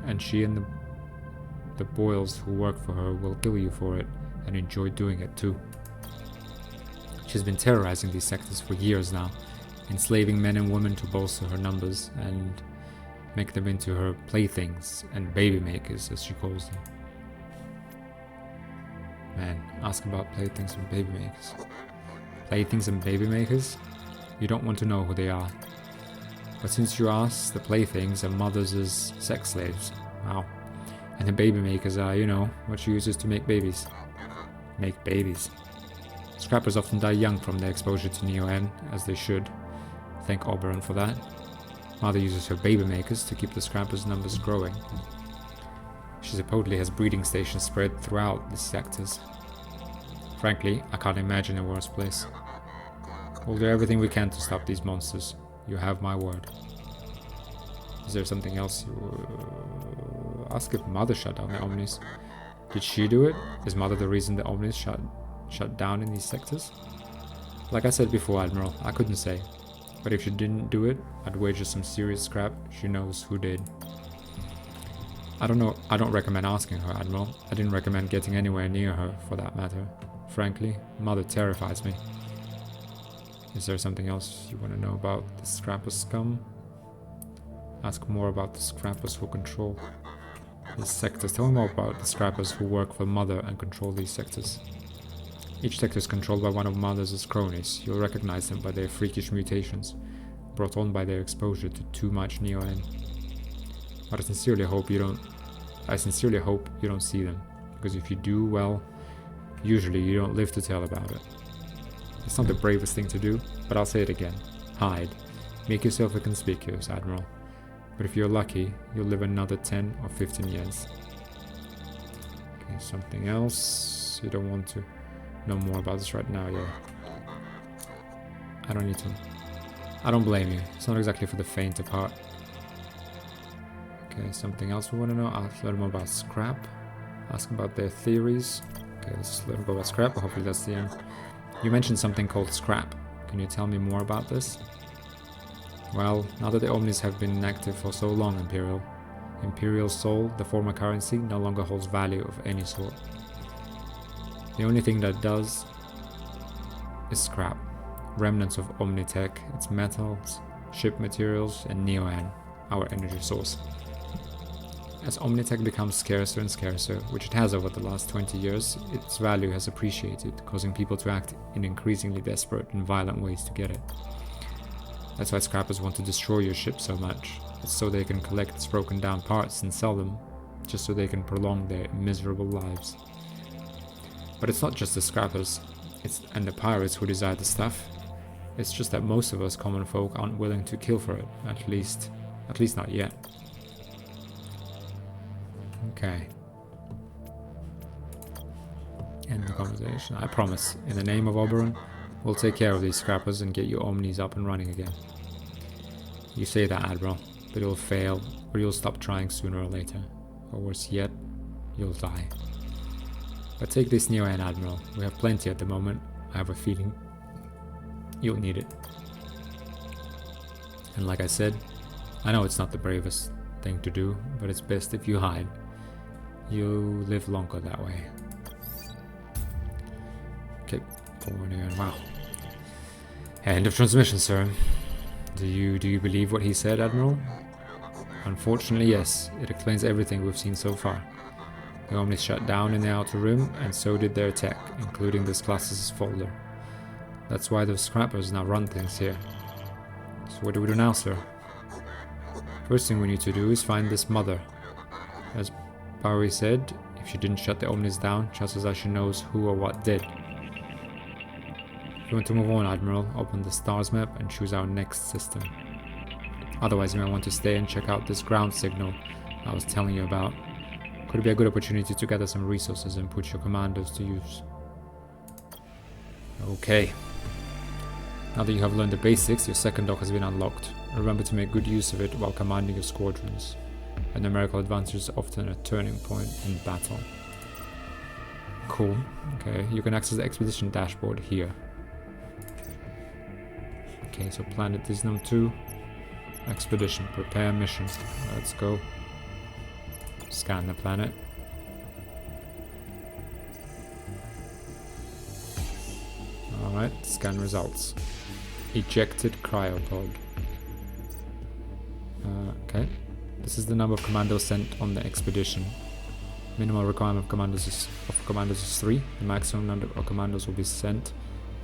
and she and the Boyles who work for her will kill you for it, and enjoy doing it too. She's been terrorizing these sectors for years now, enslaving men and women to bolster her numbers and make them into her playthings and baby makers, as she calls them. Man, ask about playthings and baby makers. Playthings and baby makers? You don't want to know who they are. But since you asked, the playthings are mothers as sex slaves. Wow. And the baby makers are, you know, what she uses to make babies. Make babies. Scrappers often die young from their exposure to Neo-N, as they should. Thank Oberon for that. Mother uses her baby makers to keep the Scrappers' numbers growing. She supposedly has breeding stations spread throughout these sectors. Frankly, I can't imagine a worse place. We'll do everything we can to stop these monsters. You have my word. Is there something else you... Ask if Mother shut down the Omnis. Did she do it? Is Mother the reason the Omnis shut down in these sectors? Like I said before, Admiral, I couldn't say. But if she didn't do it, I'd wager some serious scrap she knows who did. I don't know, I don't recommend asking her, Admiral. I didn't recommend getting anywhere near her, for that matter. Frankly, Mother terrifies me. Is there something else you want to know about the Scrapper scum? Ask more about the Scrappers who control these sectors. Tell me more about the Scrappers who work for Mother and control these sectors. Each sector is controlled by one of Mother's cronies. You'll recognize them by their freakish mutations, brought on by their exposure to too much Neo-N. But I sincerely hope you don't see them, because if you do, well, usually you don't live to tell about it. It's not the bravest thing to do, but I'll say it again. Hide. Make yourself inconspicuous, Admiral. But if you're lucky, you'll live another 10 or 15 years. Okay, something else? You don't want to know more about this right now, yeah. I don't need to. I don't blame you. It's not exactly for the faint of heart. Okay, something else we want to know. Ask a little more about Scrap. Ask about their theories. Okay, let's learn about Scrap. Hopefully that's the end. You mentioned something called Scrap. Can you tell me more about this? Well, now that the Omnis have been inactive for so long, Imperial Soul, the former currency, no longer holds value of any sort. The only thing that does is scrap. Remnants of Omnitech, its metals, ship materials, and Neo-N, our energy source. As Omnitech becomes scarcer and scarcer, which it has over the last 20 years, its value has appreciated, causing people to act in increasingly desperate and violent ways to get it. That's why scrappers want to destroy your ship so much. It's so they can collect its broken down parts and sell them, just so they can prolong their miserable lives. But it's not just the scrappers and the pirates who desire the stuff. It's just that most of us common folk aren't willing to kill for it, at least not yet. Okay. End the conversation. I promise, in the name of Oberon, we'll take care of these scrappers and get your Omnis up and running again. You say that, Admiral, but you'll fail, or you'll stop trying sooner or later. Or worse yet, you'll die. But take this Neo in, Admiral. We have plenty at the moment. I have a feeling you'll need it. And like I said, I know it's not the bravest thing to do, but it's best if you hide. You live longer that way. Okay, forward here. Wow. End of transmission, sir. Do you believe what he said, Admiral? Unfortunately, yes. It explains everything we've seen so far. The Omnis shut down in the outer rim, and so did their tech, including this class's folder. That's why those scrappers now run things here. So what do we do now, sir? First thing we need to do is find this mother. As Bowery said, if she didn't shut the Omnis down, chances are she knows who or what did. If you want to move on, Admiral, open the stars map and choose our next system. Otherwise, you might want to stay and check out this ground signal I was telling you about. Could be a good opportunity to gather some resources and put your commandos to use. Okay. Now that you have learned the basics, your second dock has been unlocked. Remember to make good use of it while commanding your squadrons. A numerical advantage is often a turning point in battle. Cool. Okay, you can access the expedition dashboard here. Okay, so planet is number 2. Expedition, prepare mission. Let's go. Scan the planet. Alright, scan results. Ejected cryopod. Okay. This is the number of commandos sent on the expedition. Minimal requirement of commandos is 3. The maximum number of commandos will be sent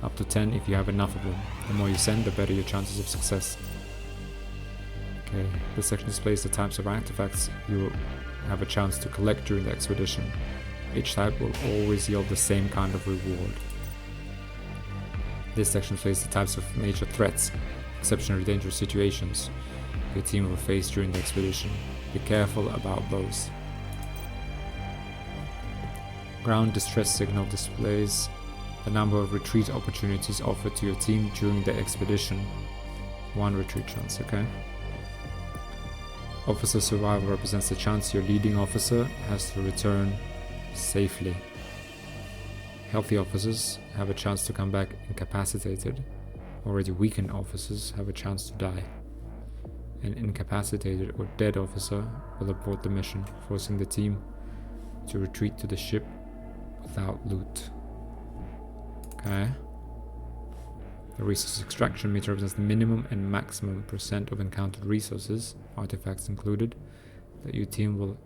up to 10 if you have enough of them. The more you send, the better your chances of success. Okay, this section displays the types of artifacts you will have a chance to collect during the expedition. Each type will always yield the same kind of reward. This section displays the types of major threats, exceptionally dangerous situations your team will face during the expedition. Be careful about those. Ground distress signal displays the number of retreat opportunities offered to your team during the expedition. 1 retreat chance, okay? Officer survival represents the chance your leading officer has to return safely. Healthy officers have a chance to come back incapacitated. Already weakened officers have a chance to die. An incapacitated or dead officer will abort the mission, forcing the team to retreat to the ship without loot. Okay. The resource extraction meter represents the minimum and maximum % of encountered resources, artifacts included, that your team will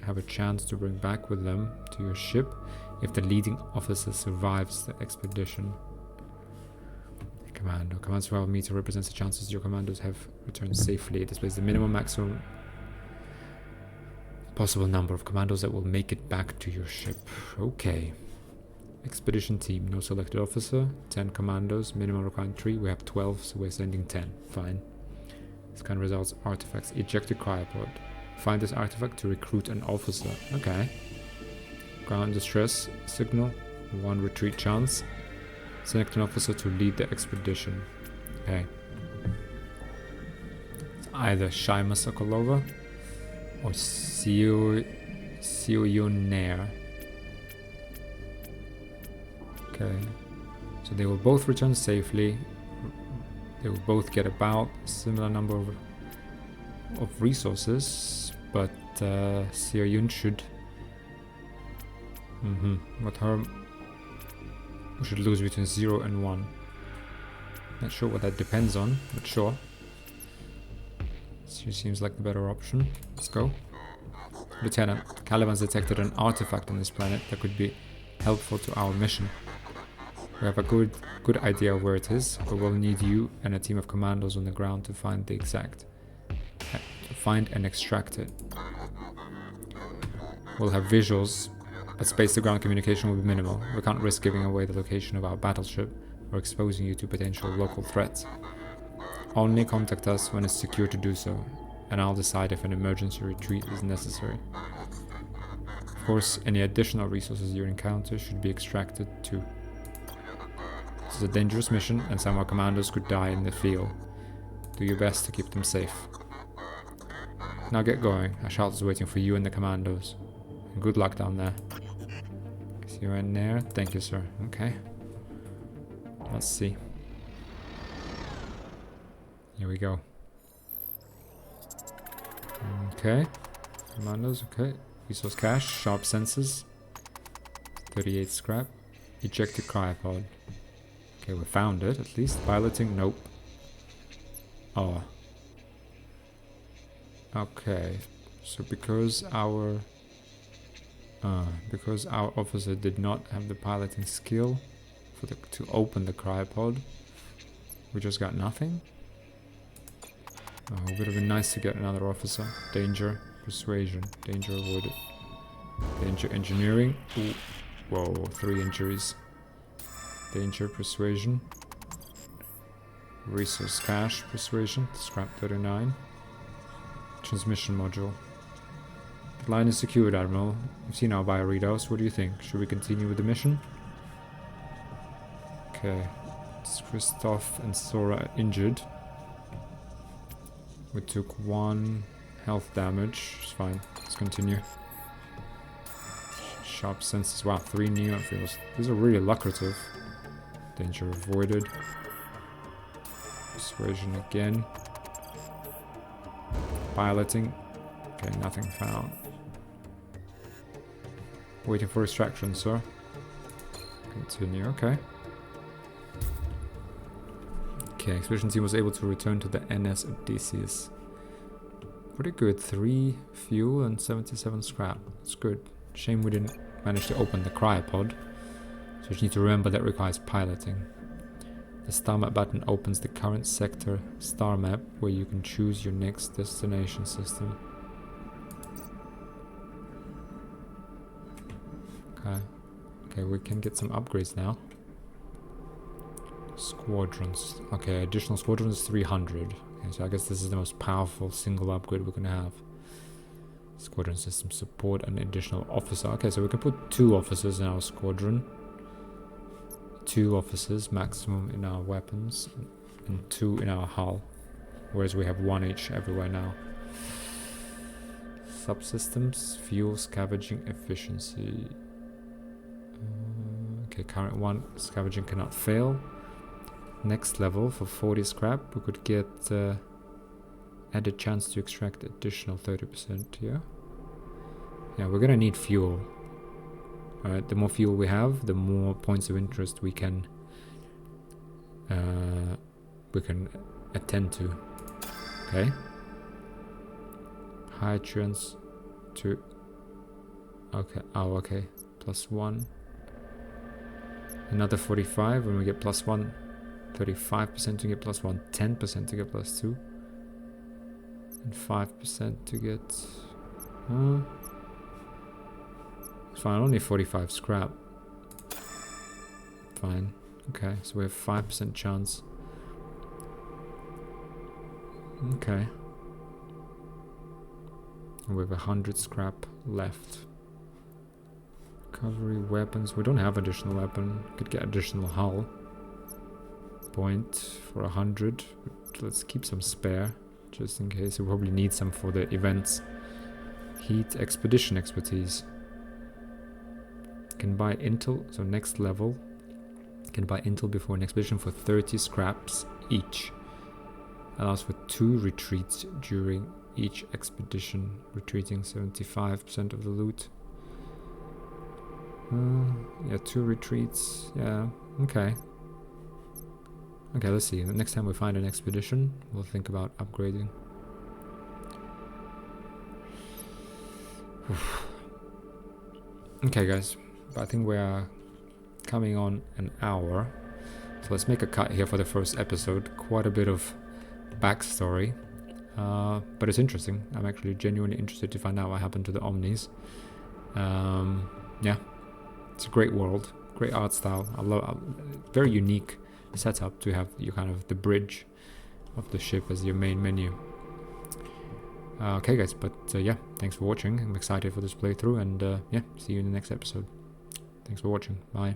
have a chance to bring back with them to your ship if the leading officer survives the expedition. Commando. Command survival meter represents the chances your commandos have returned safely. It displays the minimum maximum possible number of commandos that will make it back to your ship. Okay. Expedition team, no selected officer, 10 commandos, minimum required 3, we have 12, so we're sending 10, fine. Scan results, artifacts, ejected cryopod. Find this artifact to recruit an officer, okay. Ground distress signal, 1 retreat chance. Select an officer to lead the expedition, okay. It's either Shaima Sokolova or Sioyun Nair. Okay, so they will both return safely. They will both get about a similar number of resources, but Sioyun should with her we should lose between 0 and 1. Not sure what that depends on, but sure. She seems like the better option. Let's go. Lieutenant, Caliban's detected an artifact on this planet that could be helpful to our mission. We have a good idea of where it is, but we'll need you and a team of commandos on the ground to find and extract it. We'll have visuals, but space-to-ground communication will be minimal. We can't risk giving away the location of our battleship or exposing you to potential local threats. Only contact us when it's secure to do so, and I'll decide if an emergency retreat is necessary. Of course, any additional resources you encounter should be extracted too. This is a dangerous mission, and some of our commandos could die in the field. Do your best to keep them safe. Now get going. Our shuttle is waiting for you and the commandos. And good luck down there. See you in there. Thank you, sir. Okay. Let's see. Here we go. Okay. Commandos, okay. Resource cache, sharp sensors. 38 scrap. Ejected cryopod. Okay, we found it at least. Piloting, nope. Oh. Okay. So because our officer did not have the piloting skill to open the cryopod, we just got nothing. Oh, it would have been nice to get another officer. Danger, persuasion, danger avoided. Danger, engineering. Ooh. Whoa, 3 injuries. Danger, persuasion. Resource cache, persuasion. Scrap 39. Transmission module. The line is secured, Admiral. You've seen our bio readouts. What do you think? Should we continue with the mission? Okay. It's Christoph and Sora injured. We took 1 health damage. It's fine. Let's continue. Sharp senses. Wow, 3 neon fields. These are really lucrative. Danger avoided. Persuasion again. Piloting. Okay, nothing found. Waiting for extraction, sir. Continue, okay. Okay, expedition team was able to return to the NS Odysseus. Pretty good. 3 fuel and 77 scrap. That's good. Shame we didn't manage to open the cryopod. So you need to remember that requires piloting. The star map button opens the current sector star map where you can choose your next destination system. Okay, we can get some upgrades now. Squadrons. Okay, additional squadrons 300. Okay, so I guess this is the most powerful single upgrade we can have. Squadron system support and additional officer. Okay, so we can put 2 officers in our squadron. 2 officers maximum in our weapons. And 2 in our hull. Whereas we have 1 each everywhere now. Subsystems, fuel, scavenging, efficiency. Okay, current 1, scavenging cannot fail. Next level, for 40 scrap, we could get added chance to extract additional 30%, yeah? Yeah, we're gonna need fuel. Alright, the more fuel we have, the more points of interest we can attend to. Okay? High chance to... Okay, oh, okay. +1. Another 45 when we get +1. 35% to get +1, 10% to get +2, and 5% to get... it's fine, only 45 scrap. Fine. Okay, so we have 5% chance. Okay. And we have 100 scrap left. Recovery, weapons. We don't have additional weapon. Could get additional hull. Point for 100. But let's keep some spare, just in case. We probably need some for the events. Heat, expedition expertise. Can buy intel, so next level. Can buy intel before an expedition for 30 scraps each. Allows for 2 retreats during each expedition, retreating 75% of the loot. Yeah, 2 retreats. Yeah, okay. Okay, let's see. The next time we find an expedition, we'll think about upgrading. Okay, guys. I think we're coming on an hour. So let's make a cut here for the first episode. Quite a bit of backstory. But it's interesting. I'm actually genuinely interested to find out what happened to the Omnis. Yeah, it's a great world, great art style. I love, very unique setup to have your kind of the bridge of the ship as your main menu. Okay guys, but yeah, thanks for watching. I'm excited for this playthrough, and yeah, see you in the next episode. Thanks for watching. Bye.